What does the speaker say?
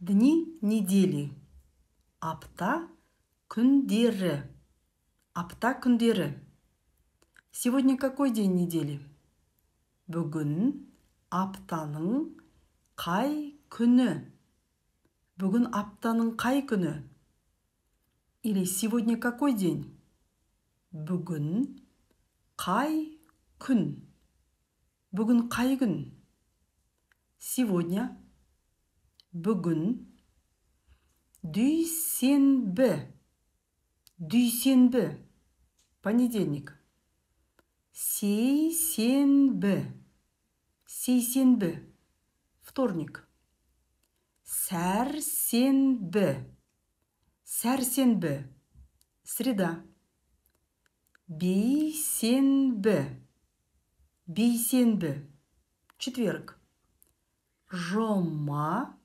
Дни недели. Апта күндері. Апта күндері. Сегодня какой день недели? Бүгін аптаның қай күні? Бүгін аптаның қай күні? Или сегодня какой день? Бүгін қай күн? Бүгін қай күн? Сегодня. Бүгін. Дүйсенбі. Дүйсенбі. Понедельник. Сейсенбі. Сейсенбі. Вторник. Сәрсенбі. Сәрсенбі. Среда. Бейсенбі. Бейсенбі. Четверг. Жұма.